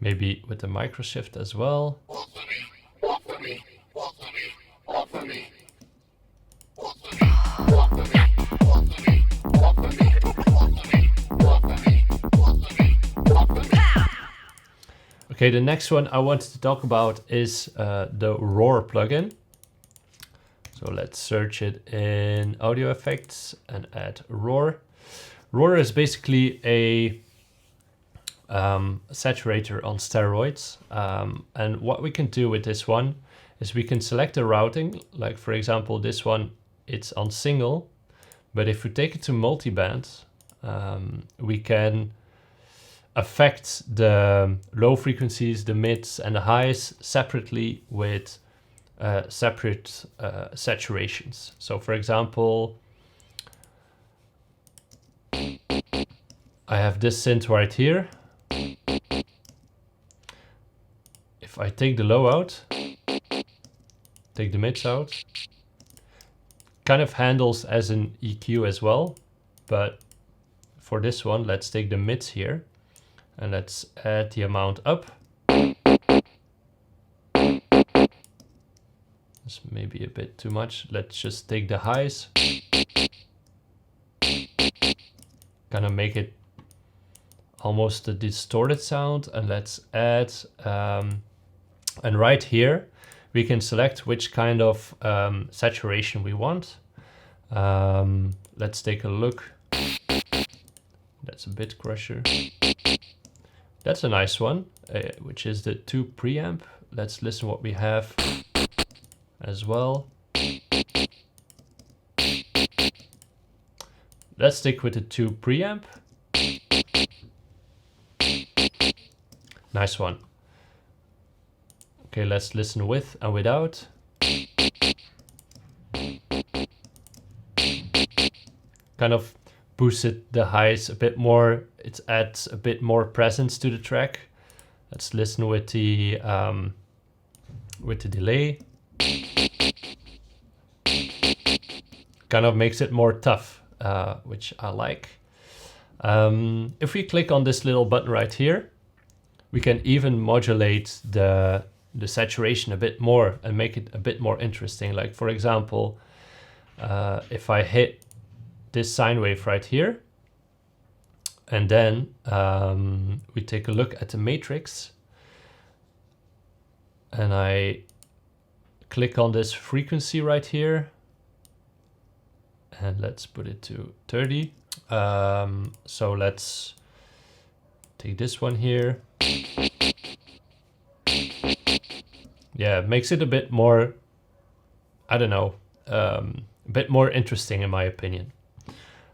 Maybe with the micro shift as well. Okay, the next one I wanted to talk about is the Roar plugin. So let's search it in audio effects and add Roar. Roar is basically a saturator on steroids. And what we can do with this one is we can select the routing. Like for example, this one, it's on single, but if we take it to multiband, we can affect the low frequencies, the mids and the highs separately with separate saturations. So for example, I have this synth right here. If I take the low out, take the mids out, kind of handles as an EQ as well, but for this one, let's take the mids here and let's add the amount up. This may be a bit too much. Let's just take the highs, kind of make it almost a distorted sound, and let's add, and right here we can select which kind of saturation we want. Let's take a look. That's a bit crusher. That's a nice one, which is the 2 preamp. Let's listen what we have as well. Let's stick with the 2 preamp. Nice one. Okay, let's listen with and without. Kind of boosted the highs a bit more. It adds a bit more presence to the track. Let's listen with the delay. Kind of makes it more tough, which I like. If we click on this little button right here, we can even modulate the saturation a bit more and make it a bit more interesting. Like for example, if I hit this sine wave right here, and then we take a look at the matrix, and I click on this frequency right here, and let's put it to 30. So let's take this one here. Yeah, it makes it a bit more, I don't know, a bit more interesting in my opinion.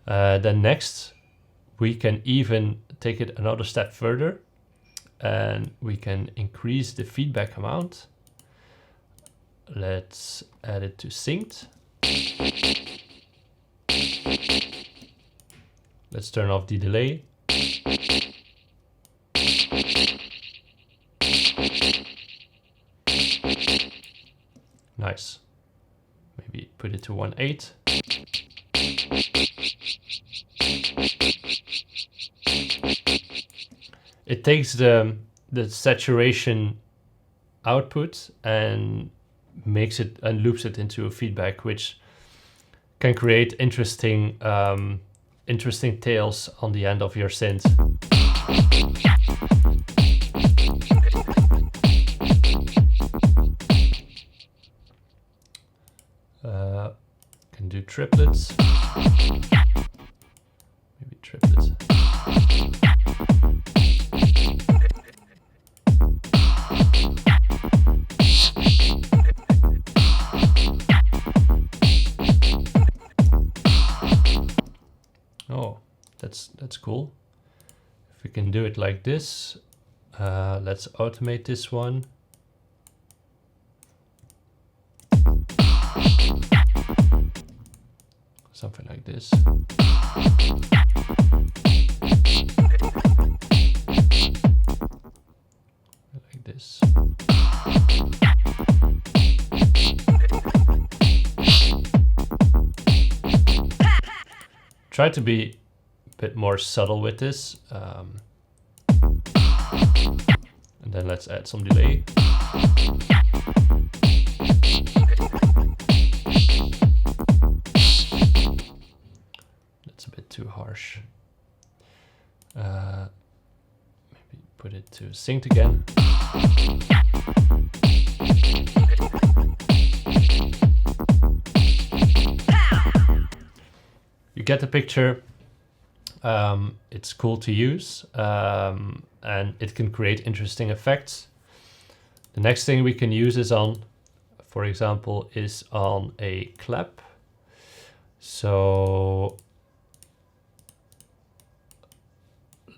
Then next, we can even take it another step further, and we can increase the feedback amount. Let's add it to synced. Let's turn off the delay. Nice. Maybe put it to 1.8. It takes the saturation output and makes it and loops it into a feedback, which can create interesting interesting tails on the end of your synth. Can do triplets. Maybe triplets. Oh, that's cool. If we can do it like this, let's automate this one. Something like this. Like this. Try to be a bit more subtle with this. then let's add some delay. That's a bit too harsh. Maybe put it to synced again. You get the picture. It's cool to use, and it can create interesting effects. The next thing we can use is on, for example, is on a clap. So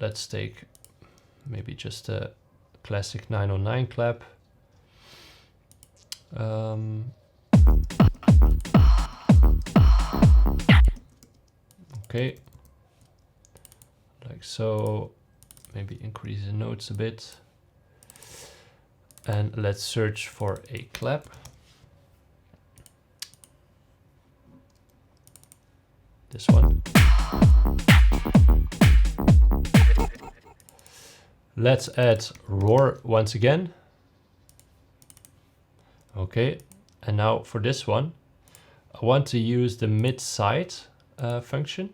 let's take maybe just a classic 909 clap. Okay, like so. Maybe increase the notes a bit. And let's search for a clap. This one. Let's add roar once again. Okay, and now for this one, I want to use the mid side function.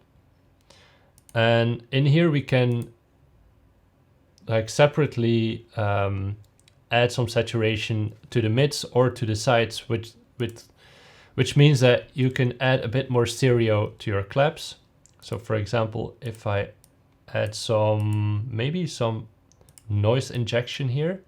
And in here we can like separately add some saturation to the mids or to the sides, which means that you can add a bit more stereo to your claps. So for example, if I add maybe some noise injection here.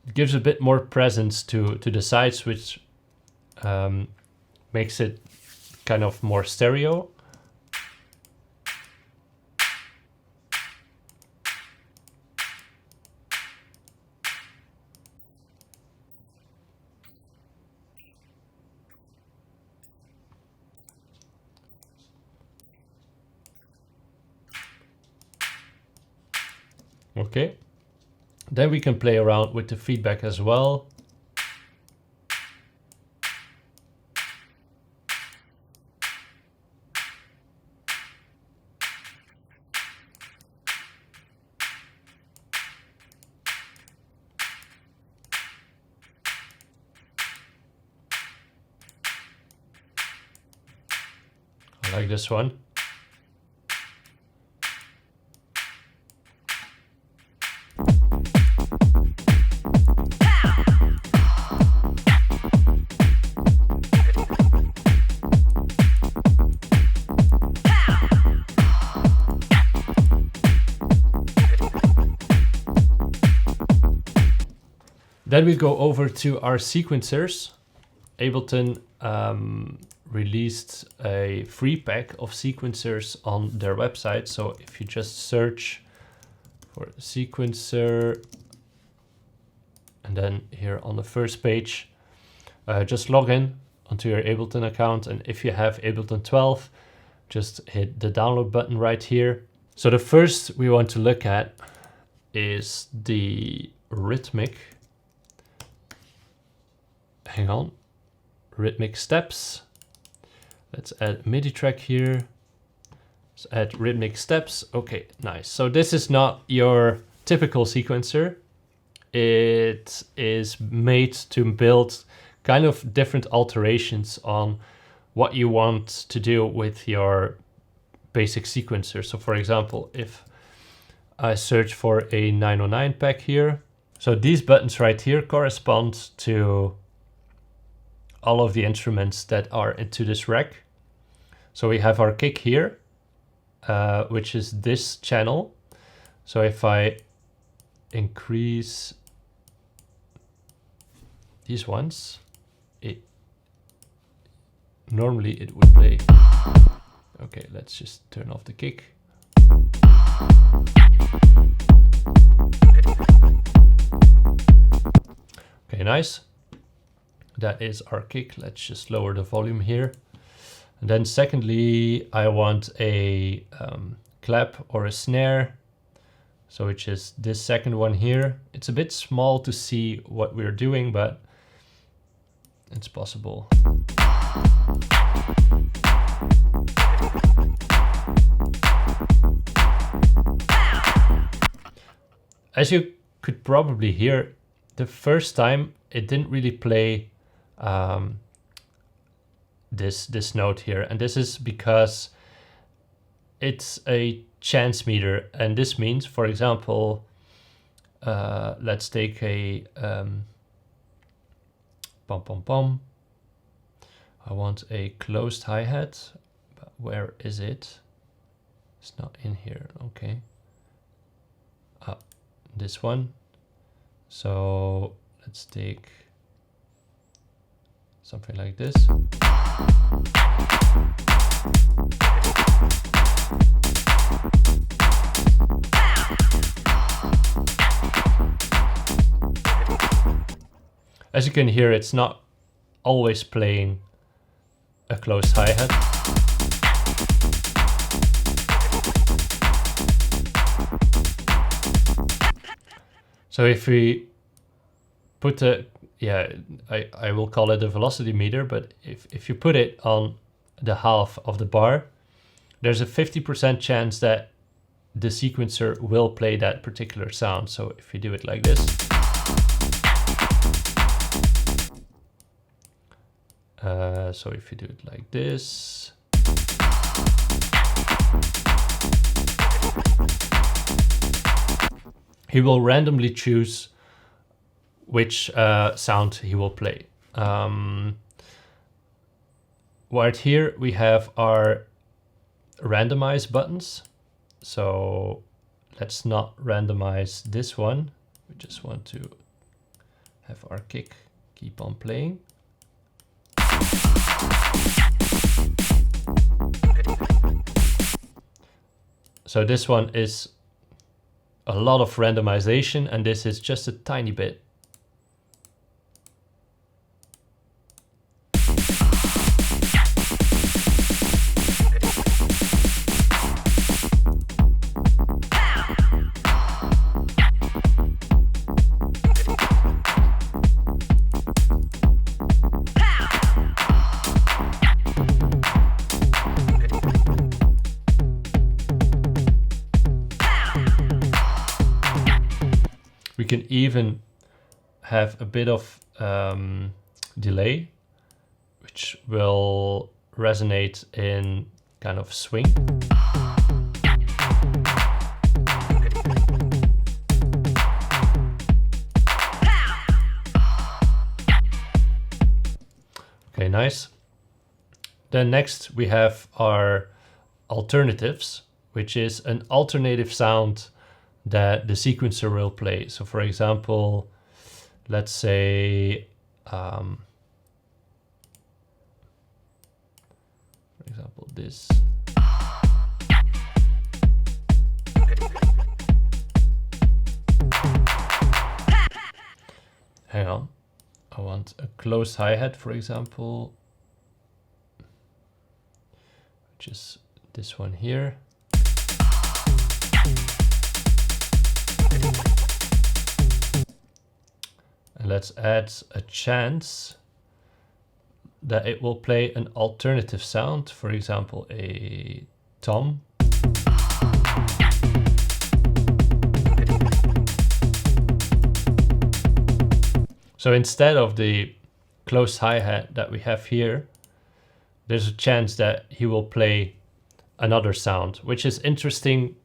It gives a bit more presence to the sides, which makes it kind of more stereo. Okay, then we can play around with the feedback as well. I like this one. Then we go over to our sequencers. Ableton released a free pack of sequencers on their website. So if you just search for sequencer, and then here on the first page, just log in onto your Ableton account. And if you have Ableton 12, just hit the download button right here. So the first we want to look at is the Rhythmic. Hang on, Rhythmic steps. Let's add MIDI track here. Let's add Rhythmic steps. Okay, nice. So this is not your typical sequencer. It is made to build kind of different alterations on what you want to do with your basic sequencer. So for example, if I search for a 909 pack here, so these buttons right here correspond to all of the instruments that are into this rack. So we have our kick here, which is this channel. So if I increase these ones, normally it would play. Okay, let's just turn off the kick. Okay, nice. That is our kick. Let's just lower the volume here. And then secondly, I want a clap or a snare. So which is this second one here. It's a bit small to see what we're doing, but it's possible. as you could probably hear, the first time it didn't really play this note here, and this is because it's a chance meter, and this means, for example, let's take a pom pom pom. I want a closed hi-hat, but where is it? It's not in here. Okay. This one. So let's take something like this. As you can hear, it's not always playing a closed hi-hat. So if we put I will call it a velocity meter, but if you put it on the half of the bar, there's a 50% chance that the sequencer will play that particular sound. So if you do it like this, so if you do it like this, he will randomly choose which sound he will play. Right here we have our randomize buttons. So let's not randomize this one. We just want to have our kick keep on playing. So this one is a lot of randomization, and this is just a tiny bit. We can even have a bit of delay, which will resonate in kind of swing. Okay, nice. Then next we have our alternatives, which is an alternative sound that the sequencer will play. So for example, let's say, for example, this. Hang on, I want a closed hi-hat, for example, which is this one here. And let's add a chance that it will play an alternative sound, for example, a tom. So instead of the closed hi-hat that we have here, there's a chance that he will play another sound, which is interesting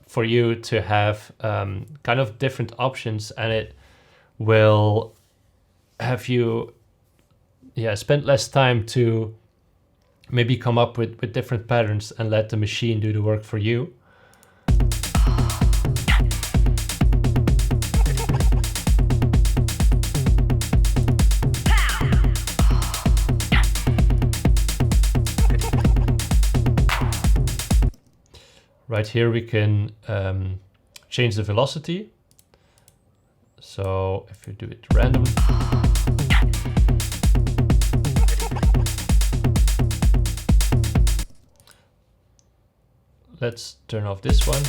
for you to have kind of different options, and it will have you spend less time to maybe come up with different patterns and let the machine do the work for you. Right here we can change the velocity. So if you do it random, let's turn off this one.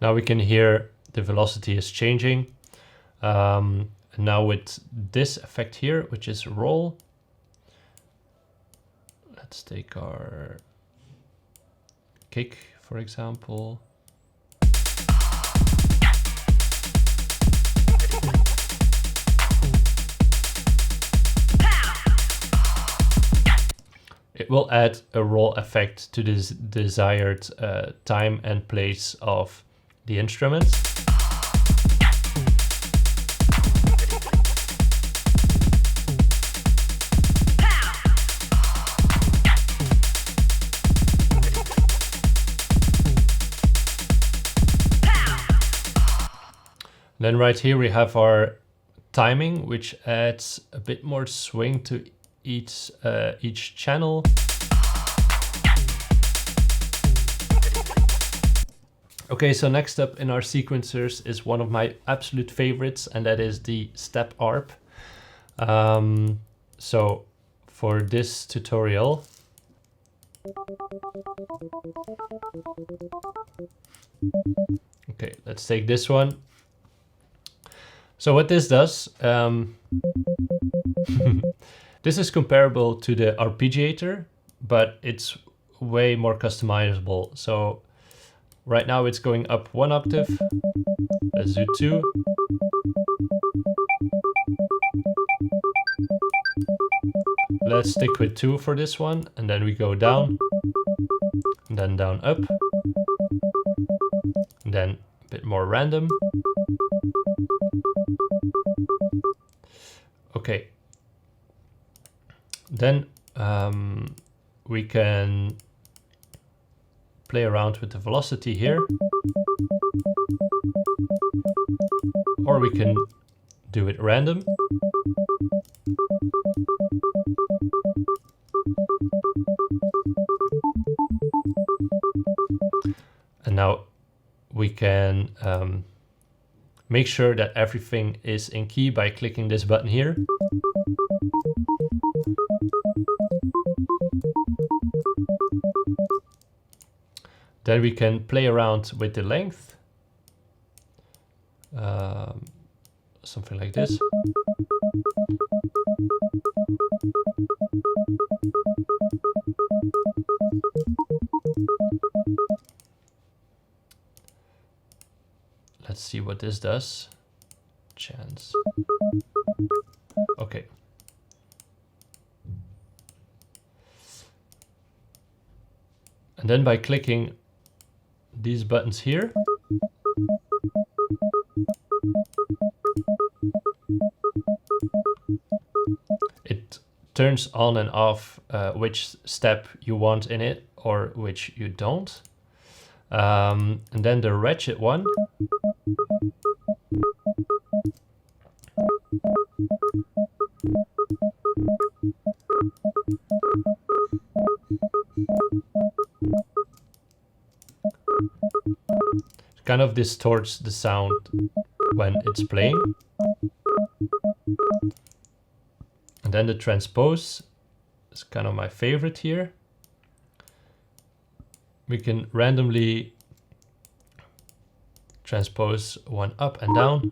Now we can hear the velocity is changing. Now with this effect here, which is roll, Let's take our kick, for example. It will add a roll effect to this desired time and place of the instruments. Then right here we have our timing, which adds a bit more swing to each channel. Okay, so next up in our sequencers is one of my absolute favorites, and that is the step arp. So for this tutorial, okay, let's take this one. So what this does, this is comparable to the Arpeggiator, but it's way more customizable. So right now it's going up 1 octave. Let's do 2. Let's stick with 2 for this one, and then we go down, and then down up, and then a bit more random. Okay, then we can play around with the velocity here, or we can do it random. And now we can make sure that everything is in key by clicking this button here. Then we can play around with the length. Something like this. Let's see what this does. Chance. Okay. And then by clicking these buttons here, it turns on and off which step you want in it or which you don't. And then the ratchet one, kind of distorts the sound when it's playing. And then the transpose is kind of my favorite here. We can randomly transpose one up and down.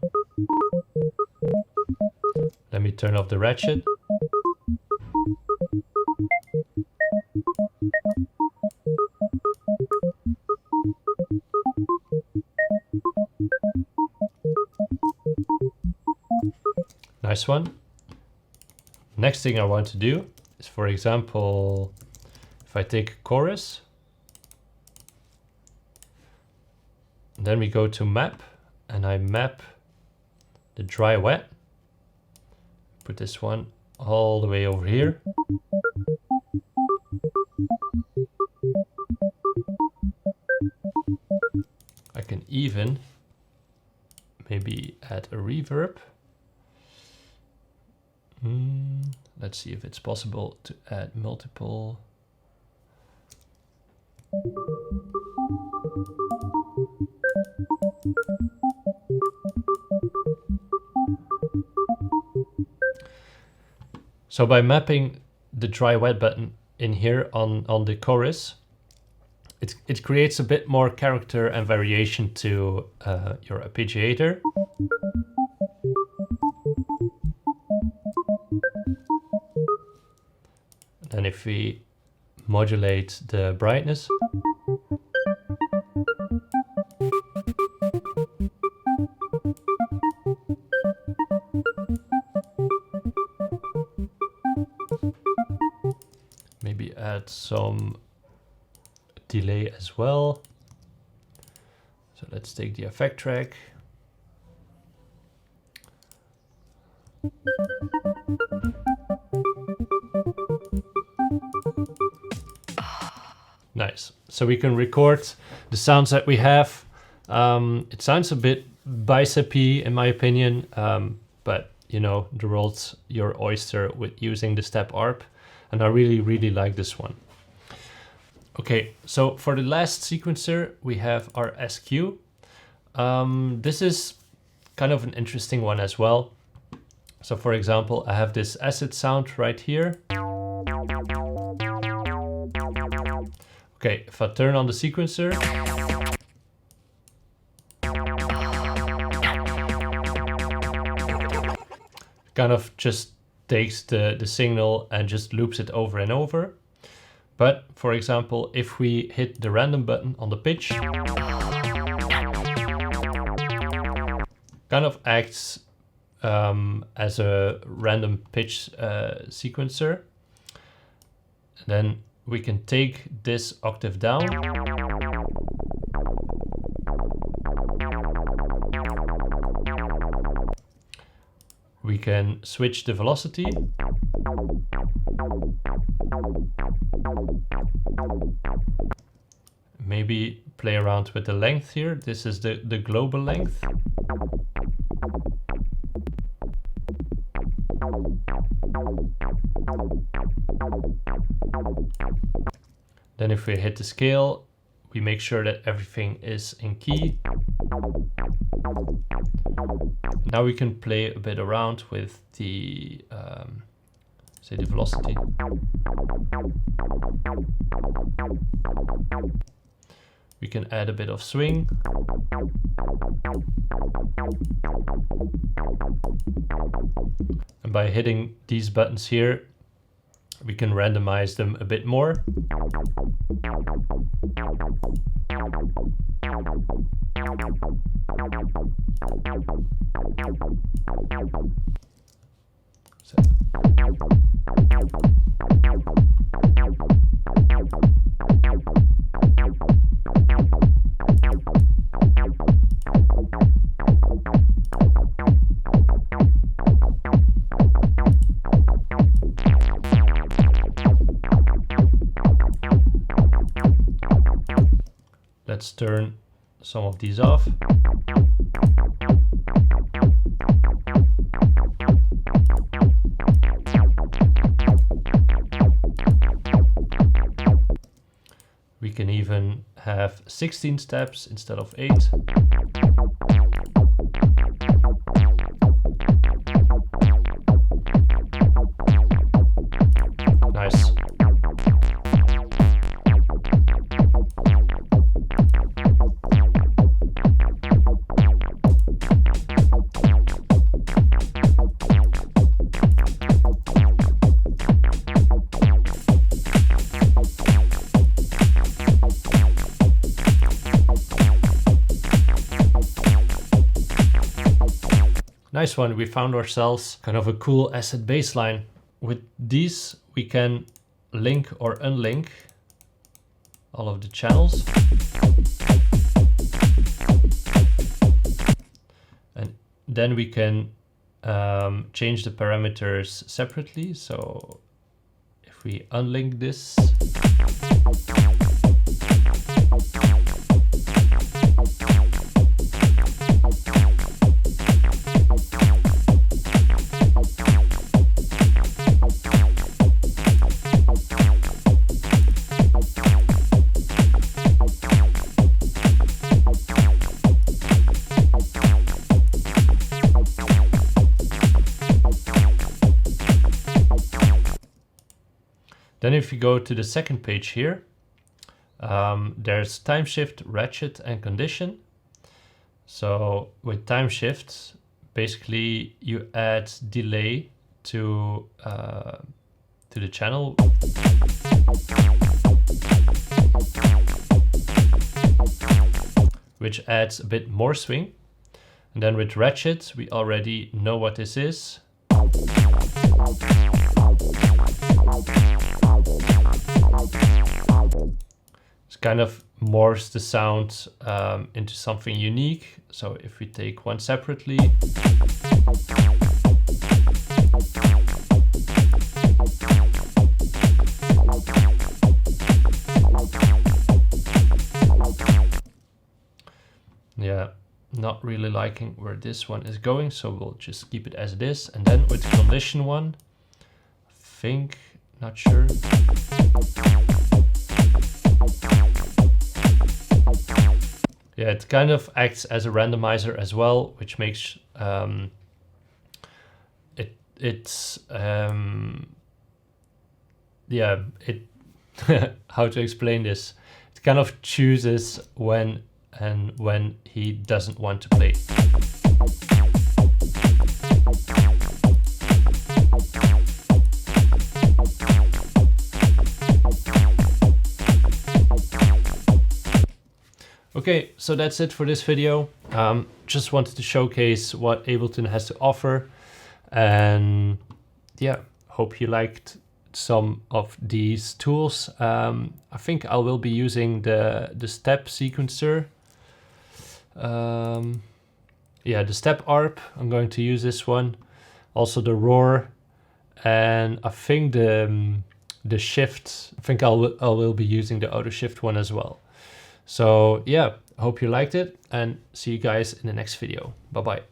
Let me turn off the ratchet. Nice one. Next thing I want to do is, for example, if I take a chorus, then we go to map, and I map the dry wet. Put this one all the way over here. I can even maybe add a reverb. Let's see if it's possible to add multiple. So by mapping the dry wet button in here on the chorus, it creates a bit more character and variation to your arpeggiator. And if we modulate the brightness. Maybe add some delay as well. So let's take the effect track. Nice. So we can record the sounds that we have. It sounds a bit bicep-y in my opinion, but you know, the world's your oyster with using the step ARP, and I really like this one. Okay, so for the last sequencer, we have our SQ. This is kind of an interesting one as well. So for example, I have this acid sound right here. Okay, if I turn on the sequencer, kind of just takes the signal and just loops it over and over. But for example, if we hit the random button on the pitch, kind of acts as a random pitch sequencer. Then we can take this octave down. We can switch the velocity. Maybe play around with the length here. This is the global length. Then if we hit the scale, we make sure that everything is in key. Now we can play a bit around with the, say the velocity. We can add a bit of swing. And by hitting these buttons here, we can randomize them a bit more. Let's turn some of these off. We can even have 16 steps instead of 8. Nice. Nice one, we found ourselves kind of a cool acid bass line. With these, we can link or unlink all of the channels. And then we can change the parameters separately. So if we unlink this, then if you go to the second page here, there's time shift, ratchet, and condition. So with time shift, basically you add delay to the channel. which adds a bit more swing. And then with ratchet, we already know what this is. It's kind of morphs the sound into something unique. So if we take one separately, yeah, not really liking where this one is going, so we'll just keep it as it is. And then with the condition one, I think, not sure. Yeah, it kind of acts as a randomizer as well, which makes how to explain this? It kind of chooses when he doesn't want to play. Okay, so that's it for this video. Just wanted to showcase what Ableton has to offer, and yeah, hope you liked some of these tools. I think I will be using the step sequencer. Yeah, the step arp, I'm going to use this one. Also the roar, and I think the shift, I think I will be using the Autoshift one as well. So yeah, I hope you liked it, and see you guys in the next video. Bye bye.